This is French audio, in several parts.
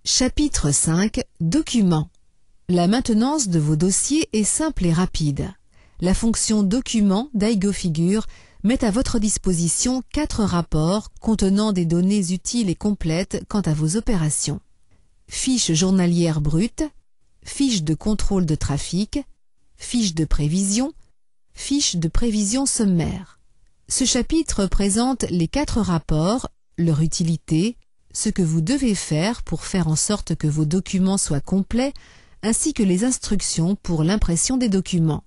Chapitre 5. Documents. La maintenance de vos dossiers est simple et rapide. La fonction Documents d'AigoFigure met à votre disposition 4 rapports contenant des données utiles et complètes quant à vos opérations. Fiche journalière brute, fiche de contrôle de trafic, fiche de prévision, fiche de prévision sommaire. Ce chapitre présente les 4 rapports, leur utilité, ce que vous devez faire pour faire en sorte que vos documents soient complets, ainsi que les instructions pour l'impression des documents.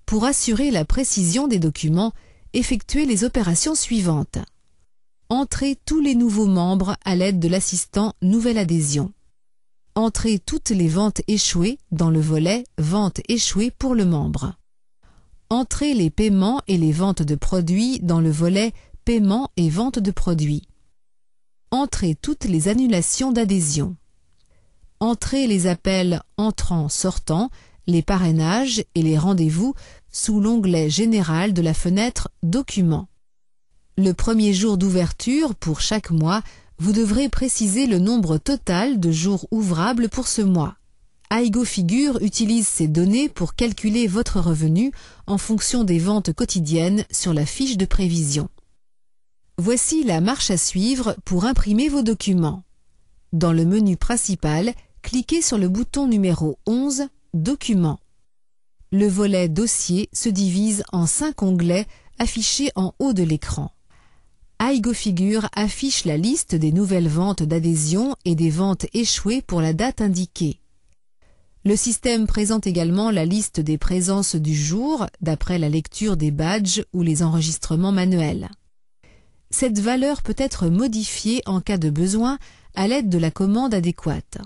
Pour assurer la précision des documents, effectuez les opérations suivantes. Entrez tous les nouveaux membres à l'aide de l'assistant Nouvelle adhésion. Entrez toutes les ventes échouées dans le volet Ventes échouées pour le membre. Entrez les paiements et les ventes de produits dans le volet Paiements et ventes de produits. Entrez toutes les annulations d'adhésion. Entrez les appels entrants-sortants, les parrainages et les rendez-vous sous l'onglet général de la fenêtre Documents. Le premier jour d'ouverture pour chaque mois, vous devrez préciser le nombre total de jours ouvrables pour ce mois. AigoFigure utilise ces données pour calculer votre revenu en fonction des ventes quotidiennes sur la fiche de prévision. Voici la marche à suivre pour imprimer vos documents. Dans le menu principal, cliquez sur le bouton numéro 11, Documents. Le volet Dossier se divise en 5 onglets affichés en haut de l'écran. AigoFigure affiche la liste des nouvelles ventes d'adhésion et des ventes échouées pour la date indiquée. Le système présente également la liste des présences du jour d'après la lecture des badges ou les enregistrements manuels. Cette valeur peut être modifiée en cas de besoin à l'aide de la commande adéquate.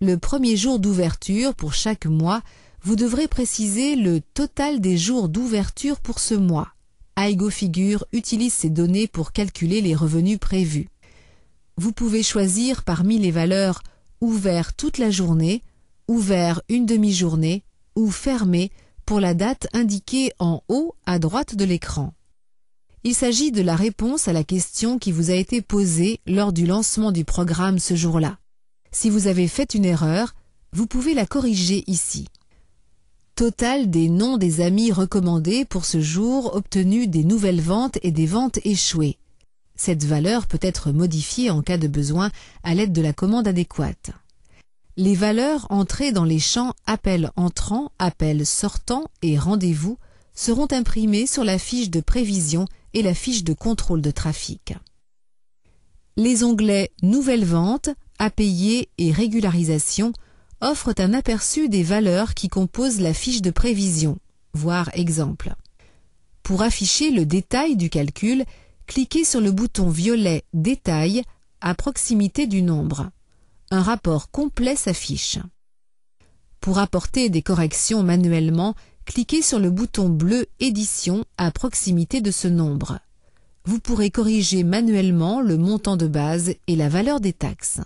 Le premier jour d'ouverture pour chaque mois, vous devrez préciser le total des jours d'ouverture pour ce mois. AigoFigure utilise ces données pour calculer les revenus prévus. Vous pouvez choisir parmi les valeurs ouvert toute la journée, ouvert une demi-journée ou fermé pour la date indiquée en haut à droite de l'écran. Il s'agit de la réponse à la question qui vous a été posée lors du lancement du programme ce jour-là. Si vous avez fait une erreur, vous pouvez la corriger ici. Total des noms des amis recommandés pour ce jour obtenu des nouvelles ventes et des ventes échouées. Cette valeur peut être modifiée en cas de besoin à l'aide de la commande adéquate. Les valeurs entrées dans les champs Appel entrant, Appel sortant et Rendez-vous seront imprimées sur la fiche de prévision et la fiche de contrôle de trafic. Les onglets Nouvelles ventes, à payer et Régularisation offrent un aperçu des valeurs qui composent la fiche de prévision, voire exemple. Pour afficher le détail du calcul, cliquez sur le bouton violet Détail à proximité du nombre. Un rapport complet s'affiche. Pour apporter des corrections manuellement, cliquez sur le bouton bleu Édition à proximité de ce nombre. Vous pourrez corriger manuellement le montant de base et la valeur des taxes.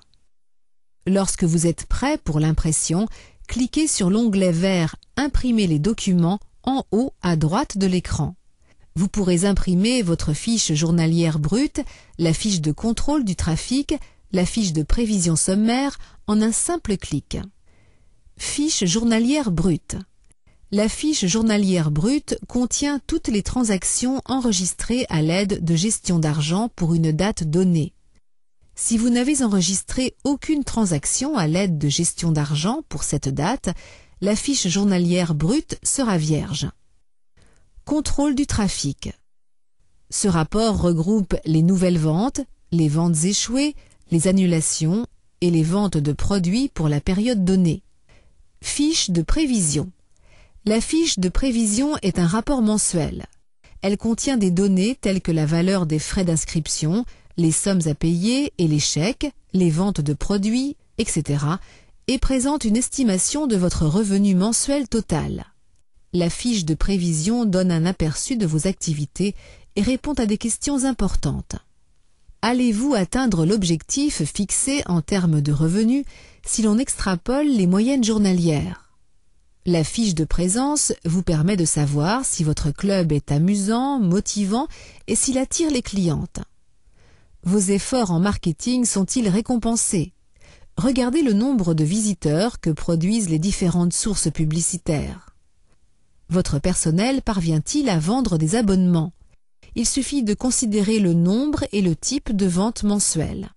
Lorsque vous êtes prêt pour l'impression, cliquez sur l'onglet vert Imprimer les documents en haut à droite de l'écran. Vous pourrez imprimer votre fiche journalière brute, la fiche de contrôle du trafic, la fiche de prévision sommaire en un simple clic. Fiche journalière brute. La fiche journalière brute contient toutes les transactions enregistrées à l'aide de gestion d'argent pour une date donnée. Si vous n'avez enregistré aucune transaction à l'aide de gestion d'argent pour cette date, la fiche journalière brute sera vierge. Contrôle du trafic. Ce rapport regroupe les nouvelles ventes, les ventes échouées, les annulations et les ventes de produits pour la période donnée. Fiche de prévision. La fiche de prévision est un rapport mensuel. Elle contient des données telles que la valeur des frais d'inscription, les sommes à payer et les chèques, les ventes de produits, etc. et présente une estimation de votre revenu mensuel total. La fiche de prévision donne un aperçu de vos activités et répond à des questions importantes. Allez-vous atteindre l'objectif fixé en termes de revenus si l'on extrapole les moyennes journalières? La fiche de présence vous permet de savoir si votre club est amusant, motivant et s'il attire les clientes. Vos efforts en marketing sont-ils récompensés? Regardez le nombre de visiteurs que produisent les différentes sources publicitaires. Votre personnel parvient-il à vendre des abonnements? Il suffit de considérer le nombre et le type de vente mensuelle.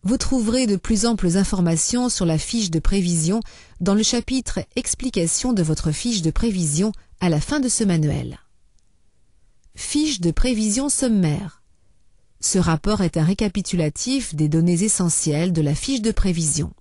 Vous trouverez de plus amples informations sur la fiche de prévision dans le chapitre « Explication de votre fiche de prévision » à la fin de ce manuel. Fiche de prévision sommaire. Ce rapport est un récapitulatif des données essentielles de la fiche de prévision.